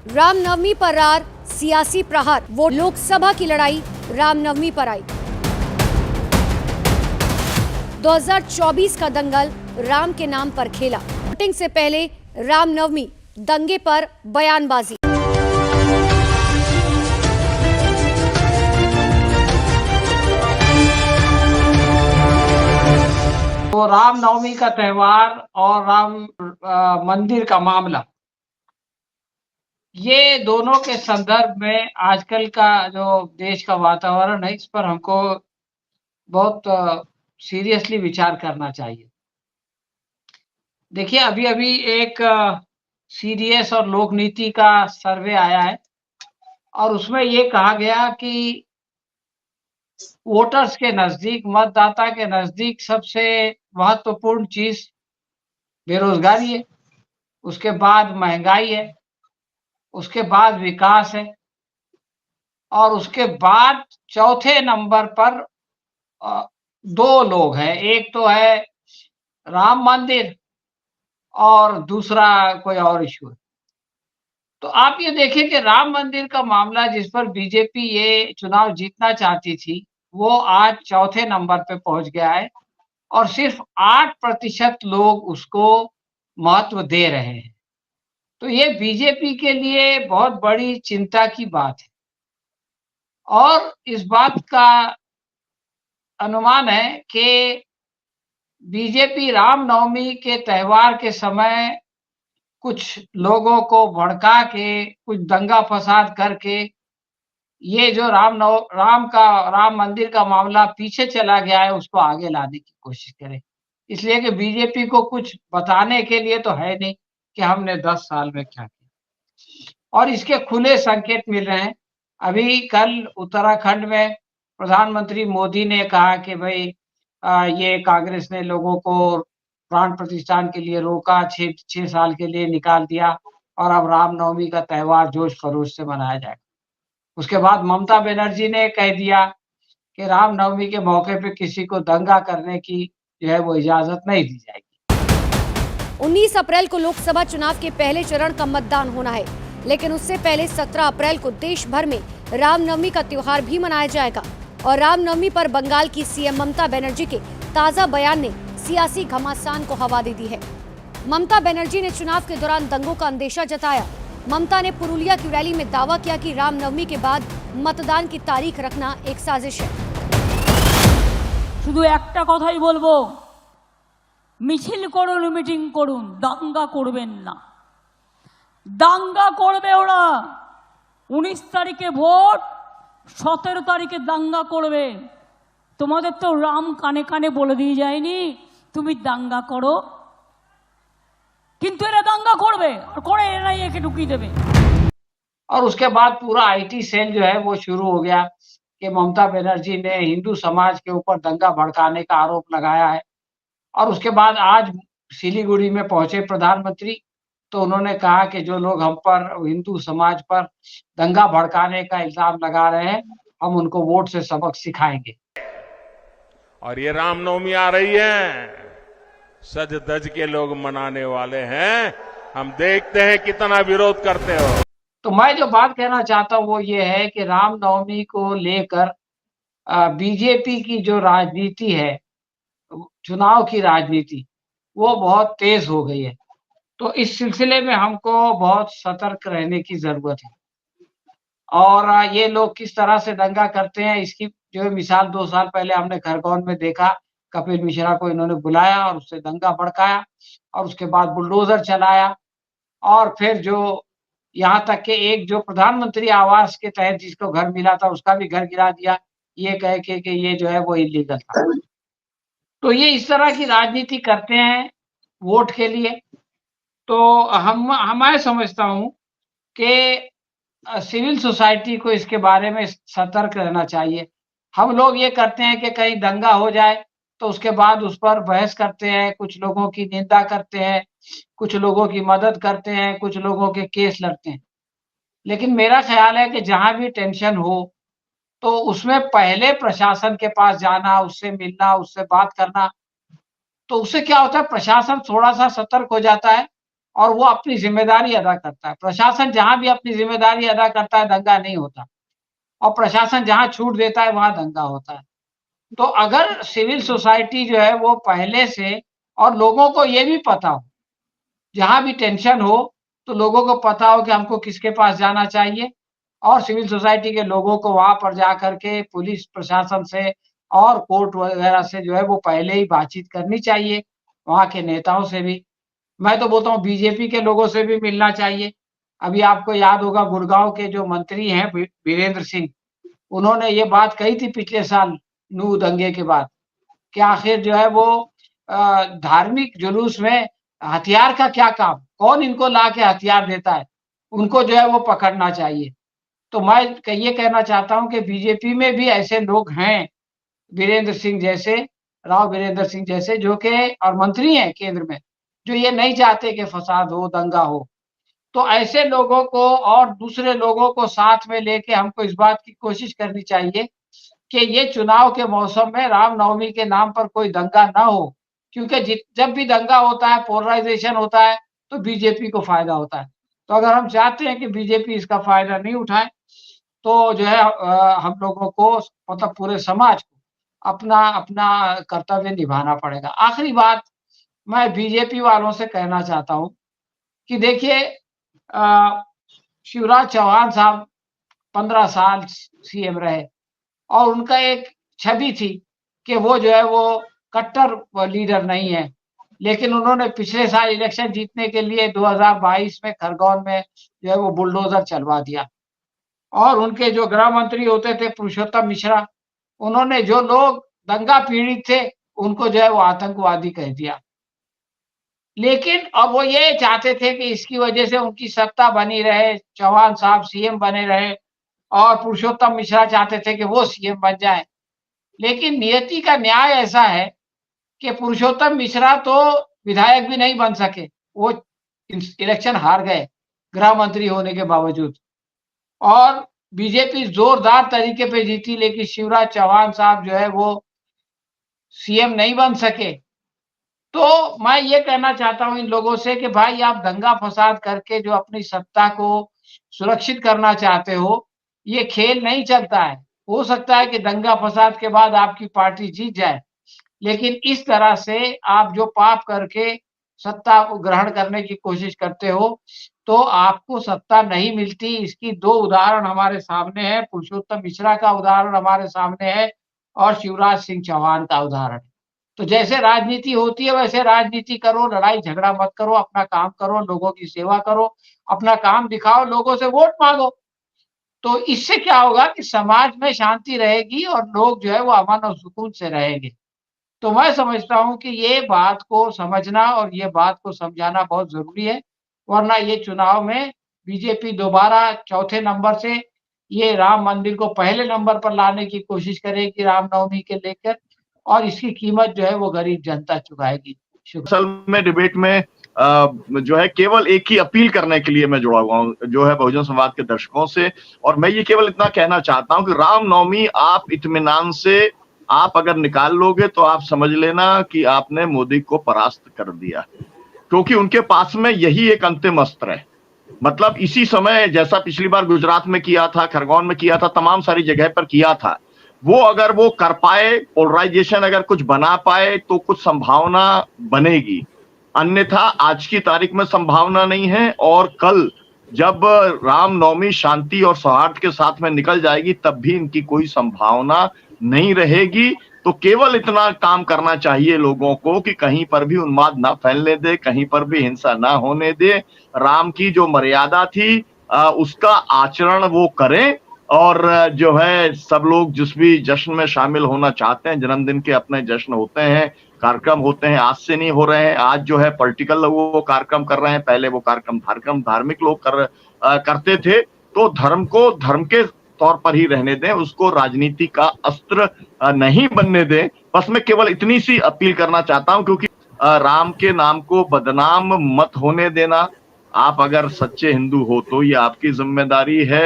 रामनवमी पर रार सियासी प्रहार, वो लोकसभा की लड़ाई रामनवमी पर आई। 2024 का दंगल राम के नाम पर खेला। वोटिंग से पहले रामनवमी, दंगे पर बयानबाजी। तो रामनवमी का त्यौहार और राम मंदिर का मामला, ये दोनों के संदर्भ में आजकल का जो देश का वातावरण है, इस पर हमको बहुत सीरियसली विचार करना चाहिए। देखिए, अभी-अभी एक सीडीएस और लोकनीति का सर्वे आया है और उसमें ये कहा गया कि वोटर्स के नज़दीक, मतदाता के नज़दीक सबसे महत्वपूर्ण चीज़ बेरोज़गारी है, उसके बाद महँगाई है, उसके बाद विकास है और उसके बाद चौथे नंबर पर 2 लोग हैं। एक तो है राम मंदिर और दूसरा कोई और इश्यू है। तो आप ये देखिए कि राम मंदिर का मामला, जिस पर बीजेपी ये चुनाव जीतना चाहती थी, वो आज चौथे नंबर पे पहुँच गया है और सिर्फ 8% लोग उसको महत्व दे रहे हैं। तो ये बीजेपी के लिए बहुत बड़ी चिंता की बात है और इस बात का अनुमान है कि बीजेपी रामनवमी के त्यौहार के समय कुछ लोगों को भड़का के, कुछ दंगा-फसाद करके, ये जो राम मंदिर का मामला पीछे चला गया है, उसको आगे लाने की कोशिश करे। इसलिए कि बीजेपी को कुछ बताने के लिए तो है नहीं कि हमने 10 साल में क्या किया और इसके खुले संकेत मिल रहे हैं। अभी कल उत्तराखंड में प्रधानमंत्री मोदी ने कहा कि भई ये कांग्रेस ने लोगों को प्राण प्रतिष्ठान के लिए रोका, 6 साल के लिए निकाल दिया और अब रामनवमी का त्यौहार जोश-खरोश से मनाया जाएगा। उसके बाद ममता बनर्जी ने कह दिया कि रामनवमी के मौके पे किसी को दंगा करने की जो है वो इजाज़त नहीं दी जाएगी। 19 अप्रैल को लोकसभा चुनाव के पहले चरण का मतदान होना है, लेकिन उससे पहले 17 अप्रैल को देश भर में रामनवमी का त्योहार भी मनाया जाएगा और रामनवमी पर बंगाल की सीएम ममता बनर्जी के ताजा बयान ने सियासी घमासान को हवा दे दी है। ममता बनर्जी ने चुनाव के दौरान दंगों का अंदेशा जताया। ममता ने पुरुलिया की रैली में दावा किया कि रामनवमी के बाद मतदान की तारीख रखना एक साजिश है। শুধু একটা কথাই বলবো, মিছিল করুন, মিটিং করুন, দাঙ্গা করবেন না। দাঙ্গা করবে ওরা। 19 তারিখে ভোট, 17 তারিখে দাঙ্গা করবে। তোমাদের তো রাম কানে কানে বলে দিয়ে যায়নি তুমি দাঙ্গা করো, কিন্তু এরা দাঙ্গা করবে আর করে এরাই একে ঢুকিয়ে দেবে। और उसके बाद पूरा आईटी सेल जो है वो शुरू हो गया कि ममता बनर्जी ने हिंदू समाज के ऊपर दंगा भड़काने का आरोप लगाया है और उसके बाद आज सिलीगुड़ी में पहुंचे प्रधानमंत्री, तो उन्होंने कहा कि जो लोग हम पर, हिंदू समाज पर दंगा भड़काने का इल्जाम लगा रहे हैं, हम उनको वोट से सबक सिखाएंगे। और ये रामनवमी आ रही है, सज धज के लोग मनाने वाले हैं, हम देखते हैं कितना विरोध करते हो। तो मैं जो बात कहना चाहता हूँ वो ये है कि रामनवमी को लेकर बीजेपी की जो राजनीति है, चुनाव की राजनीति, वो बहुत तेज हो गई है। तो इस सिलसिले में हमको बहुत सतर्क रहने की ज़रूरत है और ये लोग किस तरह से दंगा करते हैं, इसकी जो है मिसाल 2 साल पहले हमने खरगोन में देखा। कपिल मिश्रा को इन्होंने बुलाया और उससे दंगा भड़काया और उसके बाद बुलडोज़र चलाया और फिर जो यहाँ तक कि एक जो प्रधानमंत्री आवास के तहत जिसको घर मिला था, उसका भी घर गिरा दिया, ये कह के कि ये जो है वो इल्लीगल था। तो ये इस तरह की राजनीति करते हैं वोट के लिए। तो मैं समझता हूँ कि सिविल सोसाइटी को इसके बारे में सतर्क रहना चाहिए। हम लोग ये करते हैं कि कहीं दंगा हो जाए तो उसके बाद उस पर बहस करते हैं, कुछ लोगों की निंदा करते हैं, कुछ लोगों की मदद करते हैं, कुछ लोगों के केस लड़ते हैं। लेकिन मेरा ख़्याल है कि जहाँ भी टेंशन हो, तो उसमें पहले प्रशासन के पास जाना, उससे मिलना, उससे बात करना, तो उससे क्या होता है, प्रशासन थोड़ा-सा सतर्क हो जाता है और वो अपनी जिम्मेदारी अदा करता है। प्रशासन जहां भी अपनी जिम्मेदारी अदा करता है दंगा नहीं होता, और प्रशासन जहां छूट देता है वहां दंगा होता है। तो अगर सिविल सोसाइटी जो है वो पहले से, और लोगों को ये भी पता हो, जहां भी टेंशन हो तो लोगों को पता हो कि हमको किसके पास जाना चाहिए, और सिविल सोसाइटी के लोगों को वहां पर जाकर के पुलिस प्रशासन से और कोर्ट वगैरह से जो है वो पहले ही बातचीत करनी चाहिए, वहां के नेताओं से भी। मैं तो बोलता हूँ बीजेपी के लोगों से भी मिलना चाहिए। अभी आपको याद होगा गुड़गांव के जो मंत्री हैं वीरेंद्र सिंह, उन्होंने ये बात कही थी पिछले साल नूह दंगे के बाद कि आखिर जो है वो धार्मिक जुलूस में हथियार का क्या काम, कौन इनको ला के हथियार देता है, उनको जो है वो पकड़ना चाहिए। तो मैं ये कहना चाहता हूँ कि बीजेपी में भी ऐसे लोग हैं, वीरेंद्र सिंह जैसे, राव वीरेंद्र सिंह जैसे, जो कि और मंत्री हैं केंद्र में, जो ये नहीं चाहते कि फसाद हो, दंगा हो। तो ऐसे लोगों को और दूसरे लोगों को साथ में लेके हमको इस बात की कोशिश करनी चाहिए कि ये चुनाव के मौसम में रामनवमी के नाम पर कोई दंगा ना हो, क्योंकि जब भी दंगा होता है, पोलराइजेशन होता है, तो बीजेपी को फायदा होता है। तो अगर हम चाहते हैं कि बीजेपी इसका फायदा नहीं उठाए, तो जो है हम लोगों को, मतलब पूरे समाज को अपना अपना कर्तव्य निभाना पड़ेगा। आखिरी बात मैं बीजेपी वालों से कहना चाहता हूँ कि देखिए, शिवराज चौहान साहब 15 साल सीएम रहे, और उनका एक छवि थी कि वो जो है वो कट्टर लीडर नहीं है, लेकिन उन्होंने पिछले साल इलेक्शन जीतने के लिए 2022 में खरगोन में जो है वो बुलडोजर चलवा दिया। और उनके जो गृह मंत्री होते थे पुरुषोत्तम मिश्रा, उन्होंने जो लोग दंगा पीड़ित थे उनको जो है वो आतंकवादी कह दिया। लेकिन अब वो ये चाहते थे कि इसकी वजह से उनकी सत्ता बनी रहे, चौहान साहब सीएम बने रहे, और पुरुषोत्तम मिश्रा चाहते थे कि वो सीएम बन जाए। लेकिन नियति का न्याय ऐसा है कि पुरुषोत्तम मिश्रा तो विधायक भी नहीं बन सके, वो इलेक्शन हार गए गृह मंत्री होने के बावजूद, और बीजेपी जोरदार तरीके पे जीती, लेकिन शिवराज चौहान साहब जो है वो सीएम नहीं बन सके। तो मैं ये कहना चाहता हूँ इन लोगों से कि भाई आप दंगा फसाद करके जो अपनी सत्ता को सुरक्षित करना चाहते हो, ये खेल नहीं चलता है। हो सकता है कि दंगा फसाद के बाद आपकी पार्टी जीत जाए, लेकिन इस तरह से आप जो पाप करके सत्ता को ग्रहण करने की कोशिश करते हो, तो आपको सत्ता नहीं मिलती। इसकी 2 उदाहरण हमारे सामने हैं, पुरुषोत्तम मिश्रा का उदाहरण हमारे सामने है, और शिवराज सिंह चौहान का उदाहरण। तो जैसे राजनीति होती है वैसे राजनीति करो, लड़ाई झगड़ा मत करो, अपना काम करो, लोगों की सेवा करो, अपना काम दिखाओ, लोगों से वोट मांगो। तो इससे क्या होगा कि समाज में शांति रहेगी और लोग जो है वो अमन और सुकून से रहेंगे। तो मैं समझता हूँ कि ये बात को समझना और ये बात को समझाना बहुत ज़रूरी है, वरना ये चुनाव में बीजेपी दोबारा चौथे नंबर से ये राम मंदिर को पहले नंबर पर लाने की कोशिश करेगी रामनवमी के लेकर, और इसकी कीमत जो है वो गरीब जनता चुकाएगी। असल में डिबेट में जो है केवल एक ही अपील करने के लिए मैं जुड़ा हुआ हूँ, जो है बहुजन समाज के दर्शकों से, और मैं ये केवल इतना कहना चाहता हूँ कि रामनवमी आप इत्मीनान से आप अगर निकाल लोगे तो आप समझ लेना कि आपने मोदी को परास्त कर दिया, क्योंकि उनके पास में यही एक अंतिम अस्त्र है। मतलब इसी समय जैसा पिछली बार गुजरात में किया था, खरगोन में किया था, तमाम सारी जगह पर किया था, वो अगर वो कर पाए, पोलराइजेशन अगर कुछ बना पाए तो कुछ संभावना बनेगी, अन्यथा आज की तारीख में संभावना नहीं है। और कल जब रामनवमी शांति और सौहार्द के साथ में निकल जाएगी तब भी इनकी कोई संभावना नहीं रहेगी। तो केवल इतना काम करना चाहिए लोगों को कि कहीं पर भी उन्माद ना फैलने दे, कहीं पर भी हिंसा ना होने दे, राम की जो मर्यादा थी उसका आचरण वो करें, और जो है सब लोग जिस भी जश्न में शामिल होना चाहते हैं, जन्मदिन के अपने जश्न होते हैं, कार्यक्रम होते हैं, आज से नहीं हो रहे हैं, आज जो है पॉलिटिकल लोग वो कार्यक्रम कर रहे हैं, पहले वो कार्यक्रम धार्मिक लोग करते थे। तो धर्म को धर्म के तौर पर ही रहने दें, उसको राजनीति का अस्त्र नहीं बनने दें। बस मैं केवल इतनी सी अपील करना चाहता हूं, क्योंकि राम के नाम को बदनाम मत होने देना। आप अगर सच्चे हिंदू हो तो ये आपकी जिम्मेदारी है।